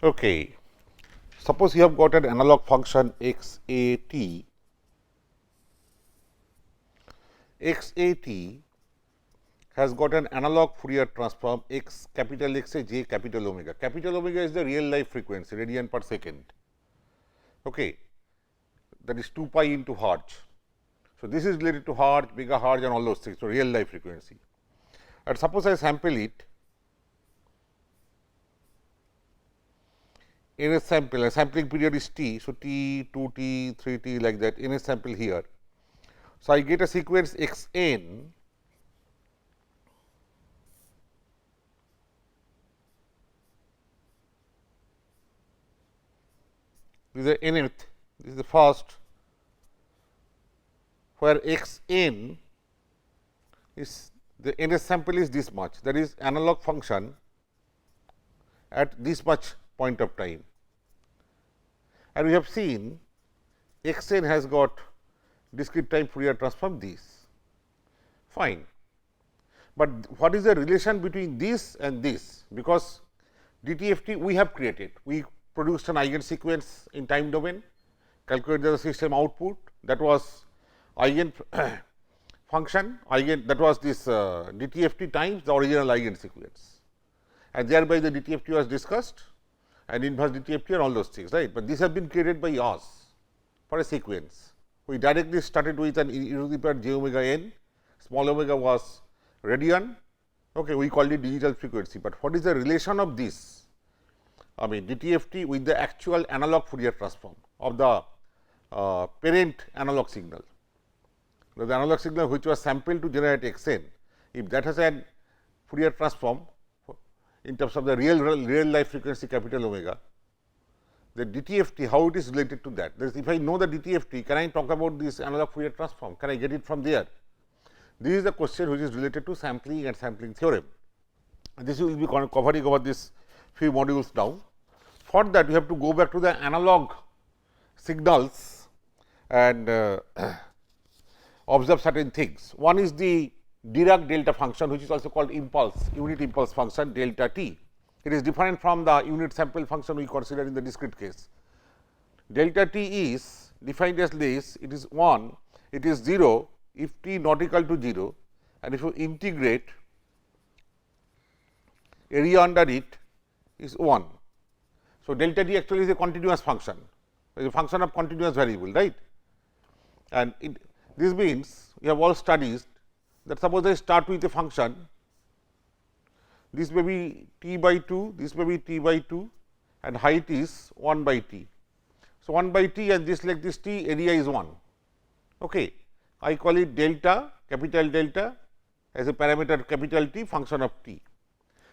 Okay. Suppose you have got an analog function x a t. X a t has got an analog Fourier transform x capital X a j capital omega. Capital omega is the real life frequency, radian per second. Okay. That is 2 pi into hertz. So, this is related to hertz, megahertz and all those things. So, real life frequency. And suppose I sample it in a sample, a sampling period is t. So, t, 2 t, 3 t like that in a sample here. So, I get a sequence x n this is the nth, this is the first, where x n is the nth sample is this much, that is analog function at this much point of time. And we have seen x n has got discrete time Fourier transform this, fine. But what is the relation between this and this? Because DTFT we have created, we produced an eigen sequence in time domain, calculated the system output, that was eigen function, eigen, that was this DTFT times the original eigen sequence, and thereby the DTFT was discussed and inverse DTFT and all those things, right. But this has been created by us for a sequence. We directly started with an e to the power j omega n, small omega was radian, okay, we called it digital frequency. But what is the relation of this? I mean DTFT with the actual analog Fourier transform of the parent analog signal. The analog signal which was sampled to generate x n, if that has an Fourier transform in terms of the real life frequency capital omega, the DTFT how it is related to that. That is, if I know the DTFT, can I talk about this analog Fourier transform? Can I get it from there? This is the question which is related to sampling and sampling theorem. And this will be covering over this few modules now. For that, we have to go back to the analog signals and observe certain things. One is the Dirac delta function, which is also called impulse, unit impulse function delta t. It is different from the unit sample function we consider in the discrete case. Delta t is defined as this, it is 1, it is 0 if t not equal to 0, and if you integrate area under it is 1. So, delta t actually is a continuous function, it is a function of continuous variable, right. And this means we have all studied that suppose I start with a function, this may be t by 2, this may be t by 2 and height is 1 by t. So, 1 by t and this like this t, area is 1. Okay. I call it delta, capital delta as a parameter capital T function of t.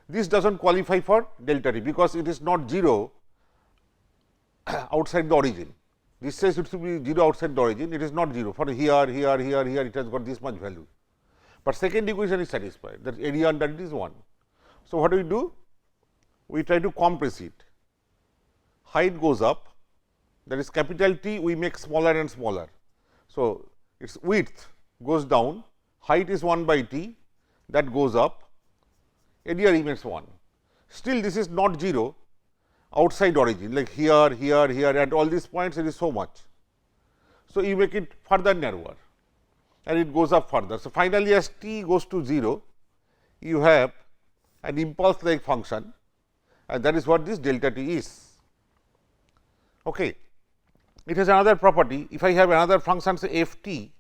This does not qualify for delta t, because it is not 0 outside the origin. This says it should be 0 outside the origin, it is not 0 for here, here, here, here it has got this much value. But second equation is satisfied, that area under it is 1. So, what do we do? We try to compress it, height goes up, that is capital T we make smaller and smaller. So, its width goes down, height is 1 by t, that goes up, area remains 1. Still this is not 0 outside origin, like here, here, here, at all these points it is so much. So, you make it further narrower and it goes up further. So, finally, as t goes to 0, you have an impulse like function, and that is what this delta t is. Okay. It has another property, if I have another function say f t,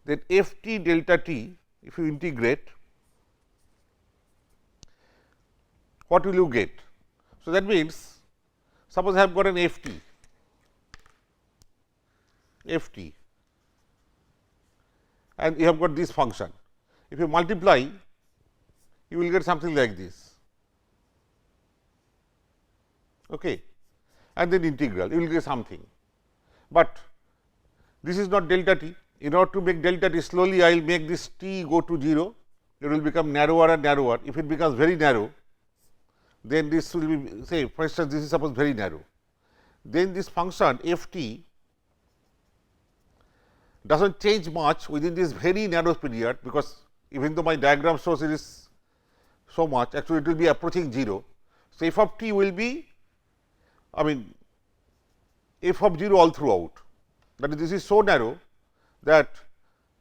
then f t delta t, if you integrate, what will you get? So, that means, suppose I have got an f t and you have got this function. If you multiply, you will get something like this, okay, and then integral, you will get something. But this is not delta t. In order to make delta t, slowly I will make this t go to 0, it will become narrower and narrower. If it becomes very narrow, then this will be, say for instance, this is suppose very narrow. Then this function f t does not change much within this very narrow period, because even though my diagram shows it is so much, actually it will be approaching 0. So, f of t will be I mean f of 0 all throughout. That is, this is so narrow that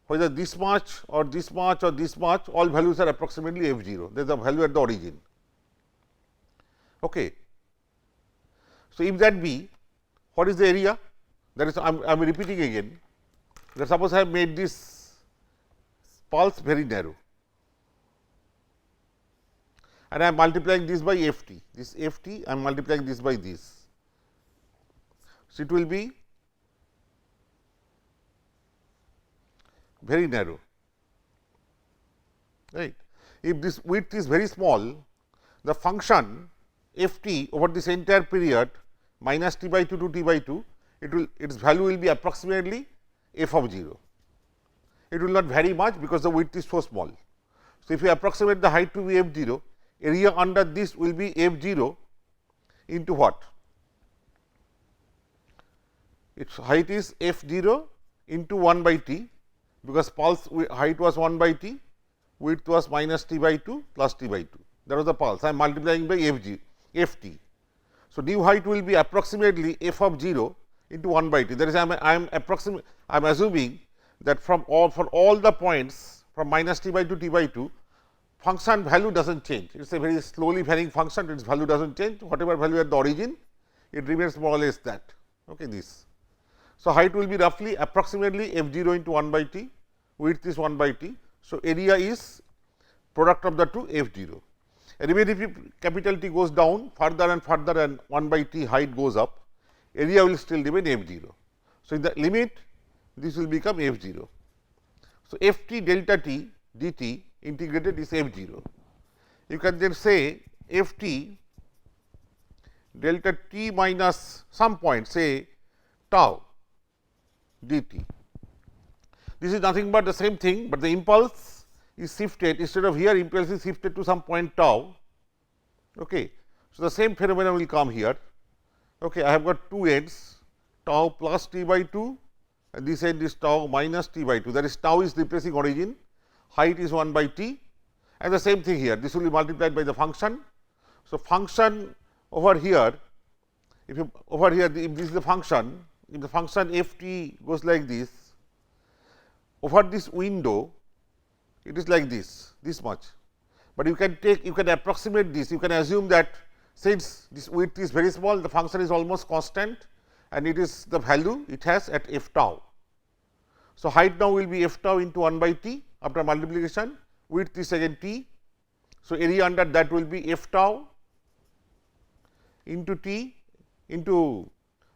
whether this much or this much or this much, all values are approximately f 0. There is a value at the origin. Okay. So, if that be, what is the area? That is, I am repeating again, that suppose I have made this pulse very narrow and I am multiplying this by f t, this f t I am multiplying this by this. So, it will be very narrow, right. If this width is very small, the function f t over this entire period minus t by 2 to t by 2, it will, its value will be approximately f of 0. It will not vary much because the width is so small. So, if you approximate the height to be f 0, area under this will be f 0 into what? Its height is f 0 into 1 by t, because pulse height was 1 by t, width was minus t by 2 plus t by 2. That was the pulse. I am multiplying by f t. So, new height will be approximately f of 0 into 1 by t. That is, I am assuming that for all the points from minus t by 2 t by 2, function value does not change. It is a very slowly varying function, its value does not change. Whatever value at the origin, it remains more or less that. Okay, this. So, height will be roughly approximately f 0 into 1 by t, width is 1 by t. So, area is product of the two f 0. And even if capital T goes down further and 1 by t height goes up, area will still remain f 0. So, in the limit, this will become f 0. So, f t delta t dt integrated is f 0. You can then say f t delta t minus some point, say tau dt. This is nothing but the same thing, but the impulse is shifted, instead of here impulse is shifted to some point tau. Okay. So, the same phenomenon will come here. Okay. I have got two ends, tau plus t by 2 and this end is tau minus t by 2, that is tau is replacing origin, height is 1 by t, and the same thing here, this will be multiplied by the function. So, function over here, if this is the function, if the function f t goes like this, over this window it is like this much, but you can approximate this, you can assume that since this width is very small, the function is almost constant and it is the value it has at f tau. So, height now will be f tau into 1 by t after multiplication, width is again t. So, area under that will be f tau into t into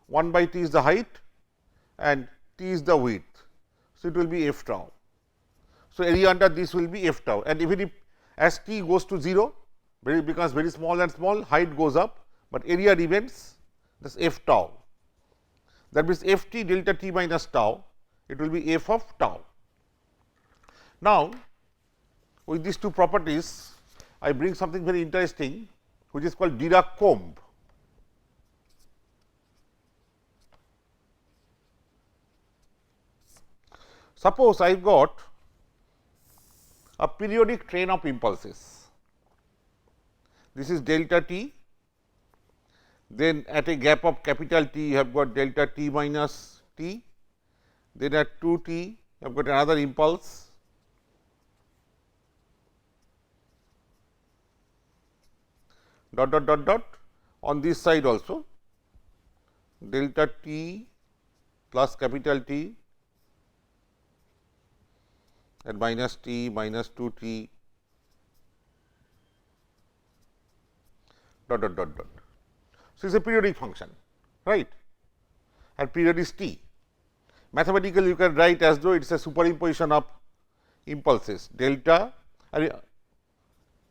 1 by t is the height and t is the width. So, it will be f tau. So, area under this will be f tau, and even if as t goes to 0, becomes very small and small, height goes up, but area remains this f tau. That means, f t delta t minus tau, it will be f of tau. Now, with these two properties, I bring something very interesting, which is called Dirac Comb. Suppose I have got a periodic train of impulses. This is delta t, then at a gap of capital T you have got delta t minus t, then at 2 t you have got another impulse, dot dot dot dot on this side also delta t plus capital T and minus t minus 2 t dot dot dot dot. So, it is a periodic function, right, and period is t. Mathematically, you can write as though it is a superimposition of impulses delta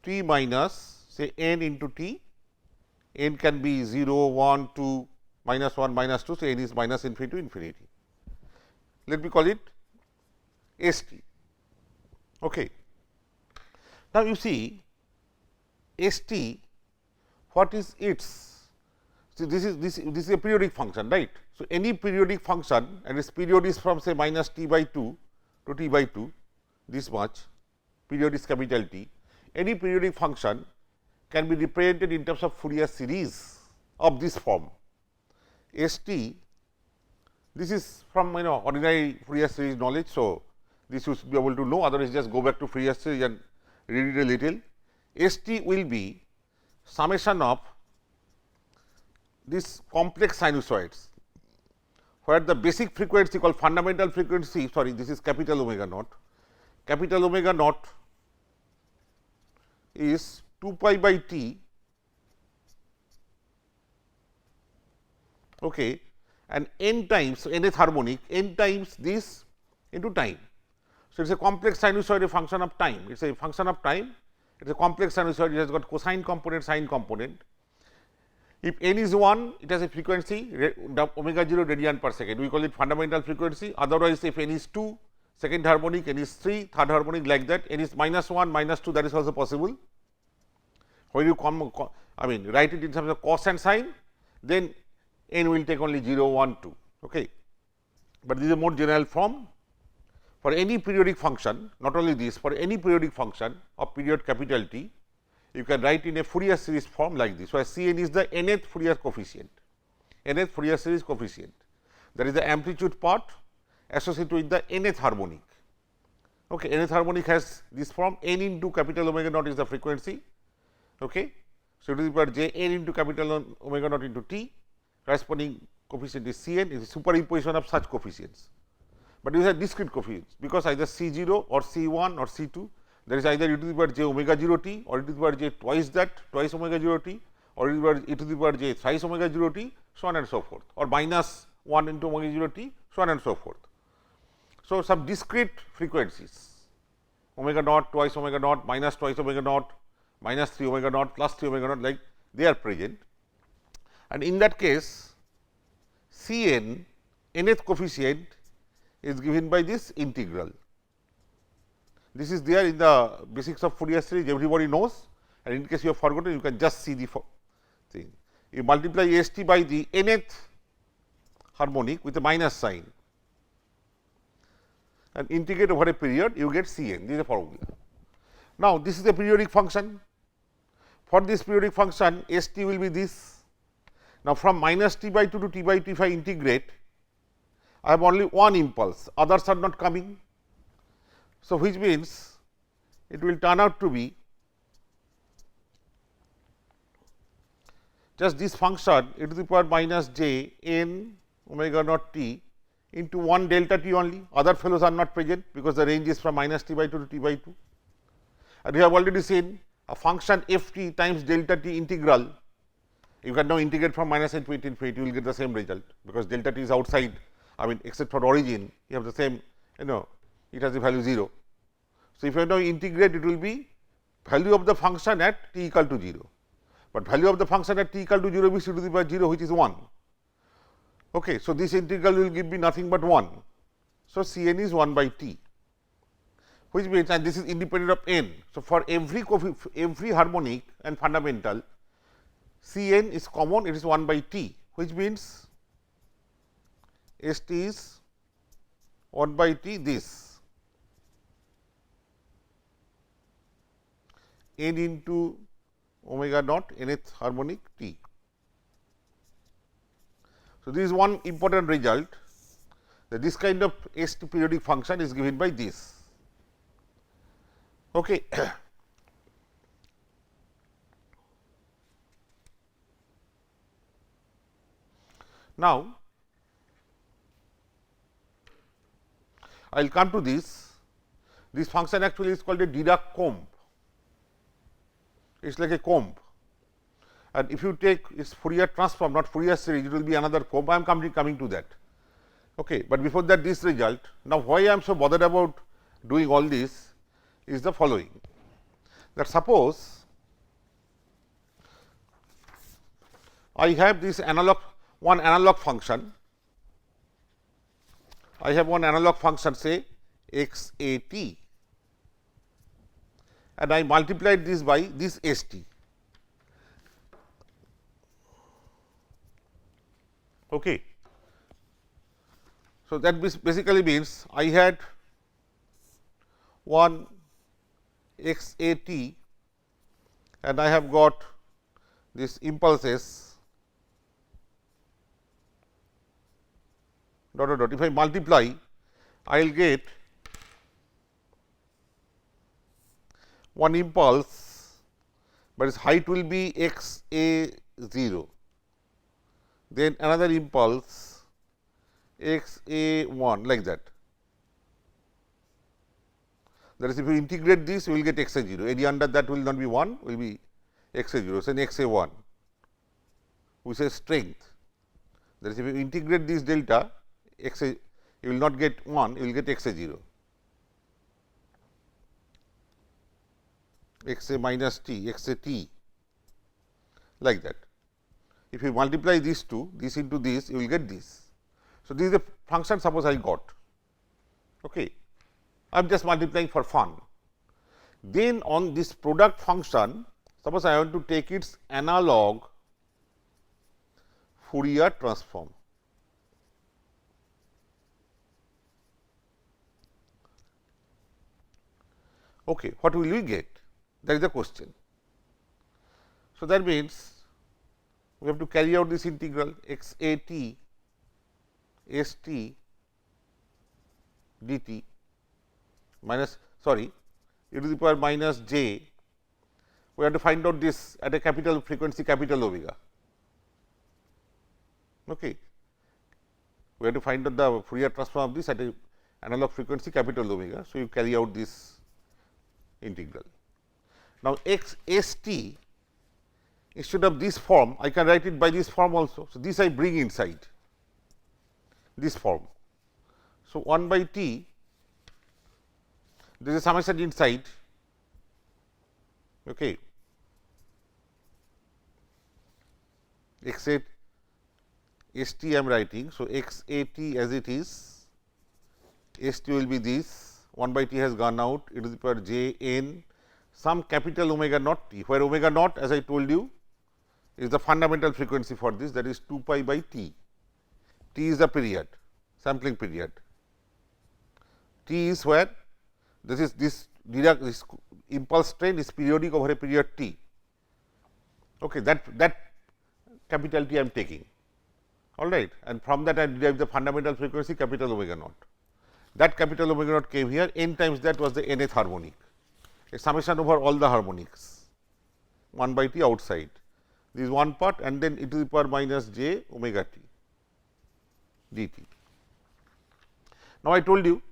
t minus say n into t, n can be 0, 1, 2, minus 1, minus 2, so n is minus infinity to infinity. Let me call it S t. Okay. Now, you see S t, what is its? So, this is a periodic function, right. So, any periodic function and its period is from say minus t by 2 to t by 2, this much, period is capital T. Any periodic function can be represented in terms of Fourier series of this form. S t, this is from ordinary Fourier series knowledge. So, this you should be able to know, otherwise just go back to Fourier series and read it a little. S t will be summation of this complex sinusoids, where the basic frequency called fundamental frequency, sorry, this is capital omega naught. Capital omega naught is 2 pi by t, okay, and n times, so nth harmonic, n times this into time. So, it is a complex sinusoid, a function of time, it is a function of time, it is a complex sinusoid, it has got cosine component, sine component. If n is 1, it has a frequency omega 0 radian per second, we call it fundamental frequency. Otherwise, if n is 2, second harmonic, n is 3, third harmonic, like that, n is -1, -2, that is also possible. When you write it in terms of cos and sine, then n will take only 0, 1, 2. Okay. But this is a more general form. For any periodic function, not only this, for any periodic function of period capital T, you can write in a Fourier series form like this, where C n is the nth Fourier coefficient, nth Fourier series coefficient. That is the amplitude part associated with the nth harmonic. Okay, nth harmonic has this form, n into capital omega naught is the frequency. Okay. So, to the power j n into capital omega naught into t, corresponding coefficient is C n, is a superimposition of such coefficients. But these are discrete coefficients, because either C 0 or C 1 or C 2, there is either e to the power j omega 0 t, or e to the power j twice that, twice omega 0 t, or e to the power j thrice omega 0 t, so on and so forth, or minus 1 into omega 0 t, so on and so forth. So, some discrete frequencies, omega naught, twice omega naught, minus twice omega naught, minus 3 omega naught, plus 3 omega naught, like they are present. And in that case, C n, nth coefficient is given by this integral. This is there in the basics of Fourier series, everybody knows, and in case you have forgotten, you can just see the thing. You multiply S t by the nth harmonic with a minus sign and integrate over a period, you get C n, this is a formula. Now, this is a periodic function. For this periodic function, S t will be this. Now, from minus t by 2 to t by 2, if I integrate, I have only one impulse, others are not coming. So, which means it will turn out to be just this function e to the power minus j n omega naught t into 1 delta t only, other fellows are not present, because the range is from minus t by 2 to t by 2. And we have already seen a function f t times delta t integral, you can now integrate from minus n to infinity, you will get the same result, because delta t is outside, except for origin, you have the same, it has the value 0. So, if you now integrate, it will be value of the function at t equal to 0, but value of the function at t equal to 0 is e to the power 0, which is 1. Okay. So, this integral will give me nothing but 1. So, C n is 1 by t, which means, and this is independent of n. So, for every harmonic and fundamental, C n is common, it is 1 by t, which means S t is 1 by t this n into omega naught nth harmonic t. So, this is one important result, that this kind of S t periodic function is given by this. Okay. Now, I will come to this. This function actually is called a Dirac comb. It is like a comb, and if you take its Fourier transform, not Fourier series, it will be another comb. I am coming to that. Okay. But before that, this result. Now, why I am so bothered about doing all this is the following, that suppose I have this one analog function, I have one analog function, say x a t, and I multiplied this by this S t. Okay. So, that basically means I had one x a t and I have got this impulses dot dot dot. If I multiply, I will get one impulse, but its height will be x a 0, then another impulse x a 1, like that. That is, if you integrate this, you will get x a 0. Area under that will not be 1, will be x a 0, so x a 1, we say strength. That is, if you integrate this delta x a, you will not get 1, you will get x a 0, x a minus t, x a t, like that. If you multiply these two, this into this, you will get this. So, this is the function suppose I got. Okay. I am just multiplying for fun. Then on this product function, suppose I want to take its analog Fourier transform. Okay, what will we get? That is the question. So, that means we have to carry out this integral x a t s t dt minus, sorry, e to the power minus j. We have to find out this at a capital frequency capital omega. Okay. We have to find out the Fourier transform of this at a analog frequency capital omega. So, you carry out this integral. Now, x s t, instead of this form, I can write it by this form also. So, this I bring inside this form. So, 1 by t, there is a summation inside. Okay. X a s t I am writing. So, x a t as it is, s t will be this, 1 by t has gone out, e to the power j n, some capital omega naught t, where omega naught, as I told you, is the fundamental frequency for this, that is 2 pi by t. T is the period, sampling period. T is where this Dirac, this impulse train is periodic over a period t. Okay, that capital T I am taking, all right, and from that I derive the fundamental frequency capital omega naught. That capital omega naught came here, n times that was the nth harmonic, a summation over all the harmonics, 1 by t outside. This is one part, and then e to the power minus j omega t dt. Now, I told you,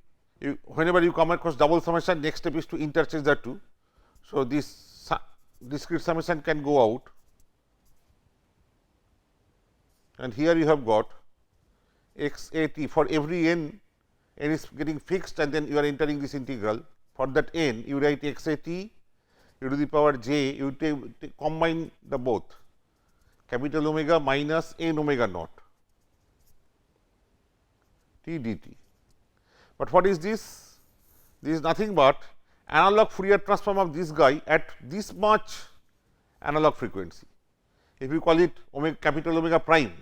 whenever you come across double summation, next step is to interchange the two. So, this discrete summation can go out, and here you have got x a t for every n is getting fixed, and then you are entering this integral. For that n, you write x a t e to the power j, you combine the both capital omega minus n omega naught t dt. But what is this? This is nothing but analog Fourier transform of this guy at this much analog frequency. If you call it omega, capital omega prime.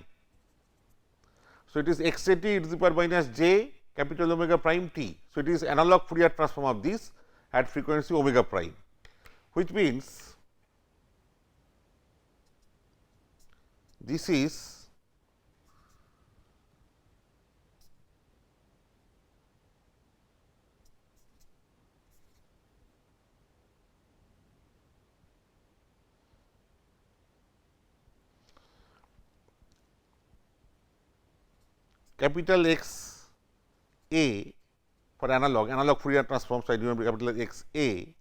So, it is x a t e to the power minus j capital omega prime t. So, it is analog Fourier transform of this at frequency omega prime, which means this is capital X A for analog Fourier transform. So, I remember capital X A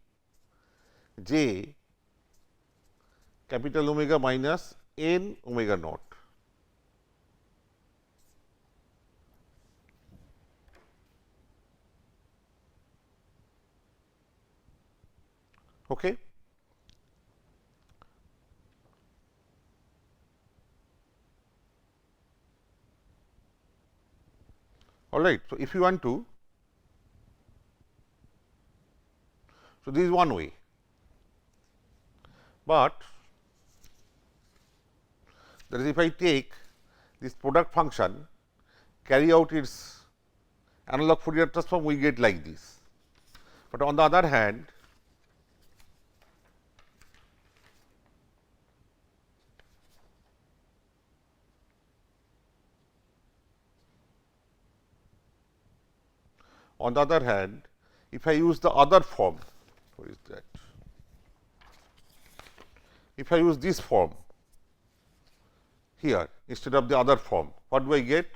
j capital omega minus n omega naught. Okay. All right. So, if you want to, so this is one way, but that is if I take this product function, carry out its analog Fourier transform, we get like this. But on the other hand, On the other hand, if I use the other form, what is that? If I use this form here instead of the other form, what do I get?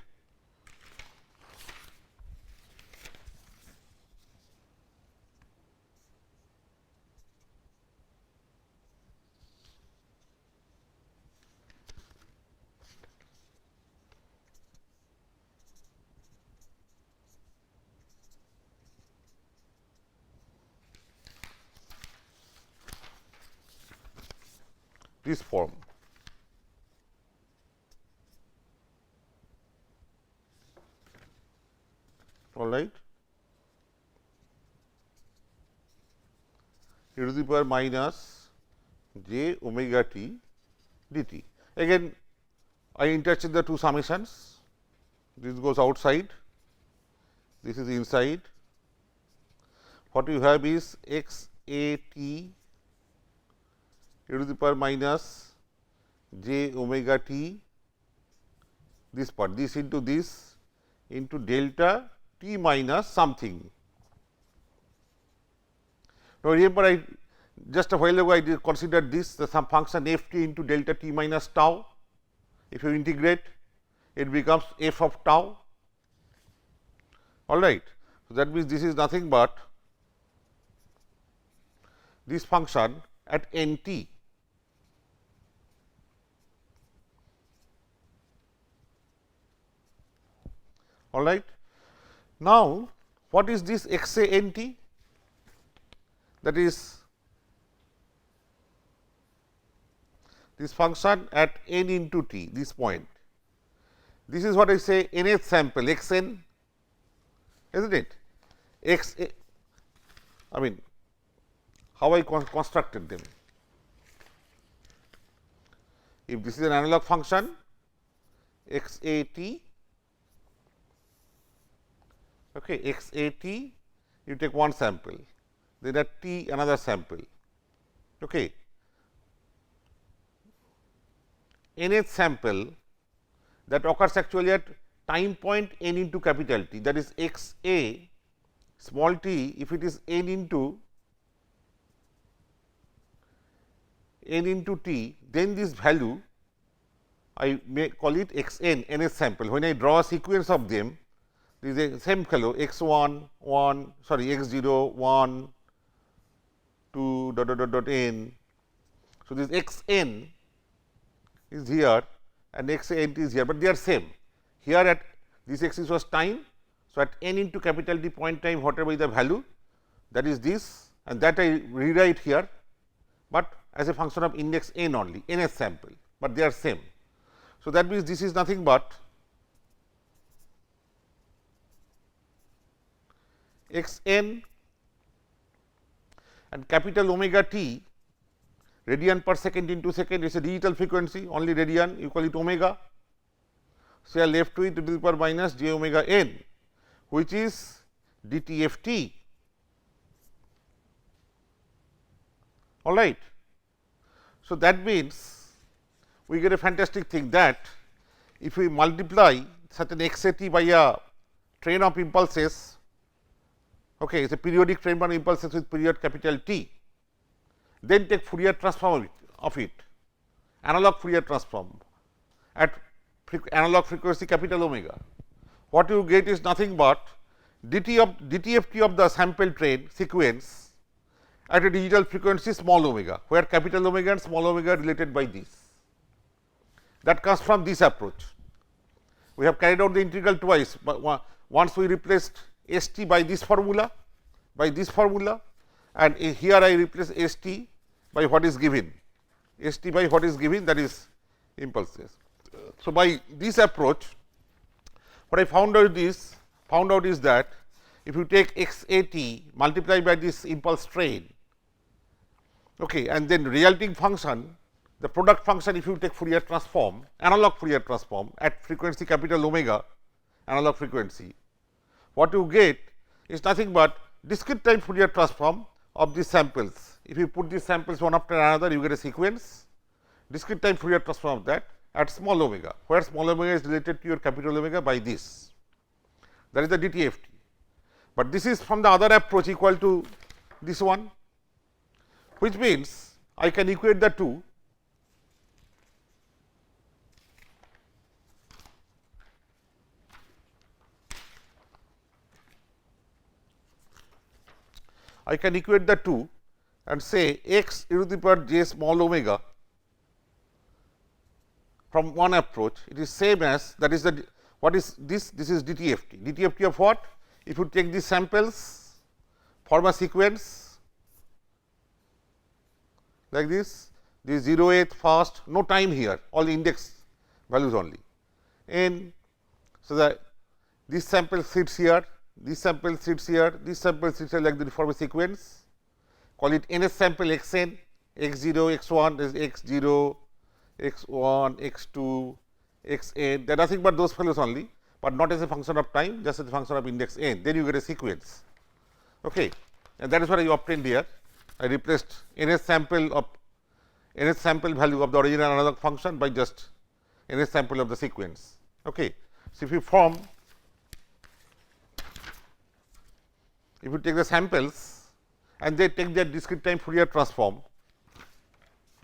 This form. All right, e to the power minus j omega t dt. Again, I interchange the two summations. This goes outside, this is inside. What you have is x a t e to the power minus j omega t, this part, this into delta t minus something. Now, remember I just a while ago I considered this some function f t into delta t minus tau. If you integrate, it becomes f of tau. All right. So, that means this is nothing but this function at n t. All right. Now, what is this x a n t? That is this function at n into t, this point. This is what I say nth sample x n, is not it? X a, I mean how I constructed them. If this is an analog function x a t, okay, x a t, you take one sample, then at t another sample. Okay. Nth sample that occurs actually at time point n into capital T, that is x a small t, if it is n into t, then this value I may call it x n, nth sample. When I draw a sequence of them, this is the same fellow x 1, 1, sorry x 0, 1, 2 dot dot dot dot n. So, this x n is here and x n is here, but they are same. Here at this axis was time. So, at n into capital T point time, whatever is the value, that is this, and that I rewrite here, but as a function of index n only, nth sample, but they are same. So, that means this is nothing but x n and capital omega t radian per second into second is a digital frequency, only radian, you call it omega. So, I are left with to the power minus j omega n, which is dt f t. All right. So, that means we get a fantastic thing that if we multiply such an x a t by a train of impulses, okay, it is a periodic train of impulses with period capital T, then take Fourier transform of it, analog Fourier transform at analog frequency capital omega. What you get is nothing but dt f t of the sample train sequence at a digital frequency small omega, where capital omega and small omega are related by this. That comes from this approach. We have carried out the integral twice, but once we replaced S t by this formula, and here I replace S t by what is given, that is impulses. So, by this approach, what I found out is that if you take x a t multiplied by this impulse train, okay, and then resulting function, the product function, if you take Fourier transform, analog Fourier transform at frequency capital omega, analog frequency, what you get is nothing but discrete time Fourier transform of these samples. If you put these samples one after another, you get a sequence, discrete time Fourier transform of that at small omega, where small omega is related to your capital omega by this. That is the dt f t. but this is from the other approach equal to this one, which means I can equate the two. I can equate the two and say x e to the power j small omega from one approach, it is same as, that is the, what is this? This is DTFT. DTFT of what? If you take these samples, form a sequence like this 0th, first, no time here, all index values only. And so, that this sample sits here, this sample sits here, this sample sits here, like this, form a sequence, call it nth sample x n, x 0, x 1 is x 0, x 1, x 2, x n, they are nothing but those values only, but not as a function of time, just as a function of index n, then you get a sequence. Okay. And that is what I obtained here. I replaced nth sample value of the original analog function by just nth sample of the sequence. Okay. So, if you take the samples and they take their discrete time Fourier transform,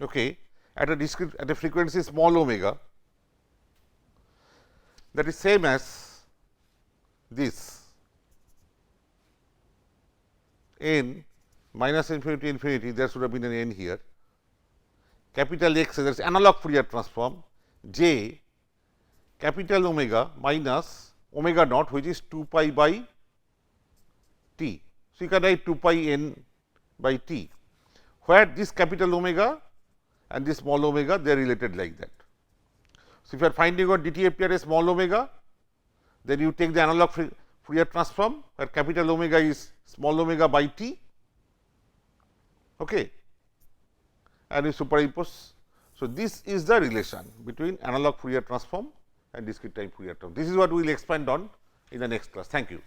okay, at a frequency small omega, that is same as this n minus infinity infinity, there should have been an n here, capital X, that is analog Fourier transform, j capital omega minus omega naught, which is 2 pi by t. So, you can write 2 pi n by t, where this capital omega and this small omega, they are related like that. So, if you are finding out DTFT as small omega, then you take the analog Fourier transform, where capital omega is small omega by t, okay, and you superimpose. So, this is the relation between analog Fourier transform and discrete time Fourier transform. This is what we will expand on in the next class. Thank you.